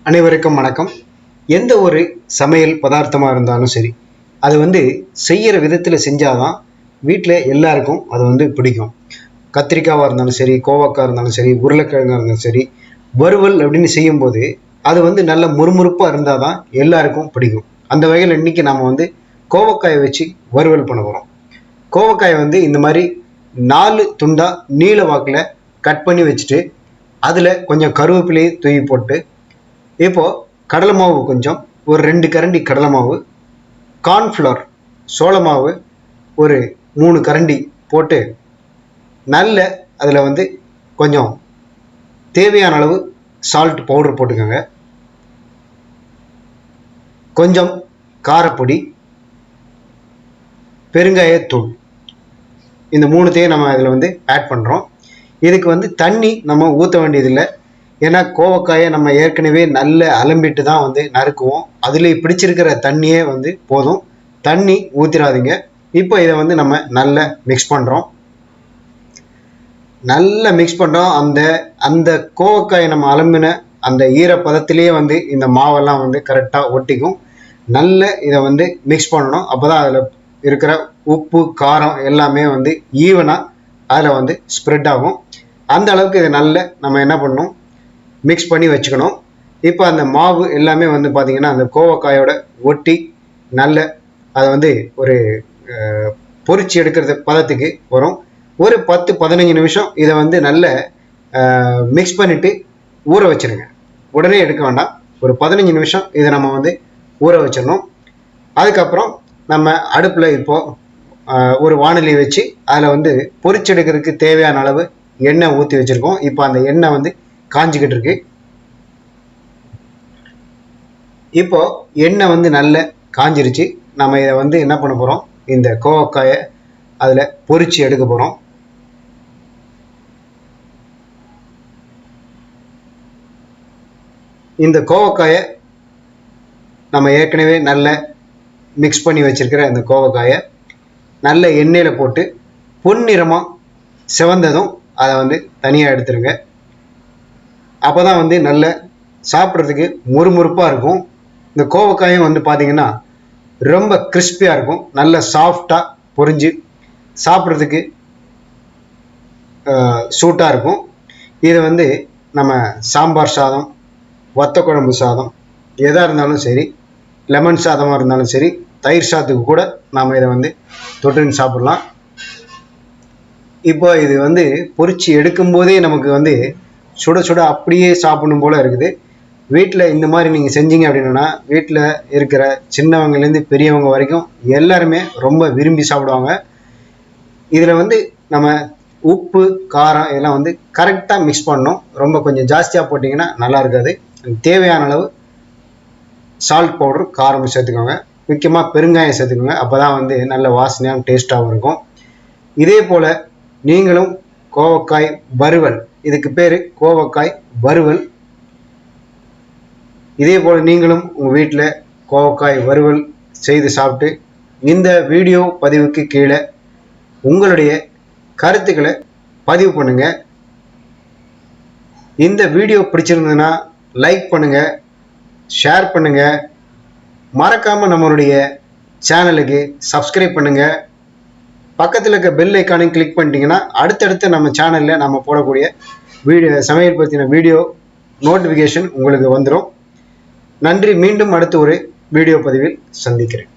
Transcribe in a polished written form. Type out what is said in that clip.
அனைவருக்கும் வணக்கம். எந்த ஒரு சமையல் பதார்த்தமாக இருந்தாலும் சரி, அது செய்கிற விதத்தில் செஞ்சாதான் வீட்டில் எல்லாருக்கும் அது பிடிக்கும். கத்திரிக்காவாக இருந்தாலும் சரி, கோவக்காய் இருந்தாலும் சரி, உருளைக்கிழங்காக இருந்தாலும் சரி, வறுவல் அப்படின்னு செய்யும்போது அது நல்ல முறுமுறுப்பாக இருந்தால் தான் எல்லாருக்கும் பிடிக்கும். அந்த வகையில் இன்னைக்கு நாம் கோவக்காயை வச்சு வறுவல் பண்ண போகிறோம். கோவக்காயை இந்த மாதிரி 4 துண்டா நீல வாக்கில் கட் பண்ணி வச்சுட்டு அதில் கொஞ்சம் கருவேப்பிலையை தூவி போட்டு, இப்போ கடலை மாவு கொஞ்சம் ஒரு 2 கரண்டி கடலை மாவு, கார்ன்ஃப்ளவர் சோள மாவு ஒரு 3 கரண்டி போட்டு நல்ல அதில் கொஞ்சம் தேவையான அளவு சால்ட் பவுடர் போட்டுக்கோங்க. கொஞ்சம் காரப்பொடி, பெருங்காயத்தூள், இந்த 3த்தையும் நம்ம இதில் ஆட் பண்ணுறோம். இதுக்கு தண்ணி நம்ம ஊற்ற வேண்டியதில்லை. ஏன்னா கோவக்காயை நம்ம ஏற்கனவே நல்ல அலம்பிட்டு தான் நறுக்குவோம். அதில் பிடிச்சிருக்கிற தண்ணியே போதும். தண்ணி ஊற்றிடாதீங்க. இப்போ இதை நம்ம நல்லா மிக்ஸ் பண்ணுறோம். நல்லா மிக்ஸ் பண்ணுறோம். அந்த கோவக்காயை நம்ம அலம்பின அந்த ஈரப்பதத்திலேயே இந்த மாவெல்லாம் கரெக்டாக ஒட்டிக்கும். நல்ல இதை மிக்ஸ் பண்ணணும். அப்போ தான் அதில் இருக்கிற உப்பு காரம் எல்லாமே ஈவனாக அதில் ஸ்ப்ரெட் ஆகும். அந்த அளவுக்கு இதை நல்ல நம்ம என்ன பண்ணணும், மிக்ஸ் பண்ணி வச்சுக்கணும். இப்போ அந்த மாவு எல்லாமே பார்த்திங்கன்னா அந்த கோவக்காயோட ஒட்டி நல்ல அதை ஒரு பொரிச்சு எடுக்கிறது பதத்துக்கு வரும். ஒரு 10-15 நிமிஷம் இதை நல்ல மிக்ஸ் பண்ணிவிட்டு ஊற வச்சுருங்க. உடனே எடுக்க வேண்டாம். ஒரு 15 நிமிஷம் இதை நம்ம ஊற வச்சிடணும். அதுக்கப்புறம் நம்ம அடுப்பில் இப்போது ஒரு வாணலி வச்சு அதில் பொரிச்சு எடுக்கிறதுக்கு தேவையான அளவு எண்ணெய் ஊற்றி வச்சுருக்கோம். இப்போ அந்த எண்ணெய் காஞ்சிக்கிட்டு இருக்கு. இப்போ எண்ணெய் நல்ல காஞ்சிருச்சு. நம்ம இதை என்ன பண்ண போகிறோம், இந்த கோவக்காயை அதில் பொரிச்சு எடுக்க போகிறோம். இந்த கோவக்காயை நம்ம ஏற்கனவே நல்ல மிக்ஸ் பண்ணி வச்சிருக்கிற இந்த கோவக்காயை நல்ல எண்ணெயில் போட்டு பொன்னிறமாக சிவந்ததும் அதை தனியாக எடுத்துருங்க. அப்போ தான் நல்ல சாப்பிட்றதுக்கு முறுமுறுப்பாக இருக்கும். இந்த கோவக்காயும் பார்த்திங்கன்னா ரொம்ப கிறிஸ்பியாக இருக்கும். நல்ல சாஃப்டாக பொரிஞ்சு சாப்பிட்றதுக்கு சூட்டாக இருக்கும். இது நம்ம சாம்பார் சாதம், வத்த குழம்பு சாதம், எதாக இருந்தாலும் சரி, லெமன் சாதமாக இருந்தாலும் சரி, தயிர் சாதத்துக்கு கூட நாம் இதை தொட்டுன்னு சாப்பிட்லாம். இப்போ இது பொரிச்சு எடுக்கும்போதே நமக்கு சுட சுட அப்படியே சாப்பிடணும் போல் இருக்குது. வீட்டில் இந்த மாதிரி நீங்கள் செஞ்சீங்க அப்படின்னா வீட்டில் இருக்கிற சின்னவங்கலேருந்து பெரியவங்க வரைக்கும் எல்லாருமே ரொம்ப விரும்பி சாப்பிடுவாங்க. இதில் நம்ம உப்பு காரம் இதெல்லாம் கரெக்டாக மிக்ஸ் பண்ணணும். ரொம்ப கொஞ்சம் ஜாஸ்தியாக போட்டிங்கன்னா நல்லா இருக்காது. தேவையான அளவு சால்ட் பவுடர் காரம் சேர்த்துக்கோங்க. முக்கியமாக பெருங்காயம் சேர்த்துக்கோங்க. அப்போ தான் நல்ல வாசனையாக டேஸ்ட்டாகவும் இருக்கும். இதே போல் நீங்களும் கோவக்காய் வறுவல், இதுக்கு பேர் கோவக்காய் வறுவல், இதே போல் நீங்களும் உங்கள் வீட்டில் கோவக்காய் வறுவல் செய்து சாப்பிட்டு இந்த வீடியோ பதிவுக்கு கீழே உங்களுடைய கருத்துக்களை பதிவு பண்ணுங்கள். இந்த வீடியோ பிடிச்சிருந்ததுன்னா லைக் பண்ணுங்கள், ஷேர் பண்ணுங்கள், மறக்காமல் நம்மளுடைய சேனலுக்கு சப்ஸ்கிரைப் பண்ணுங்கள். பக்கத்தில் இருக்க பெல் ஐக்கானையும் கிளிக் பண்ணிட்டீங்கன்னா அடுத்தடுத்து நம்ம சேனலில் நம்ம போடக்கூடிய சமையல் பற்றின வீடியோ நோட்டிஃபிகேஷன் உங்களுக்கு வந்துடும். நன்றி. மீண்டும் அடுத்த ஒரு வீடியோ பதிவில் சந்திக்கிறேன்.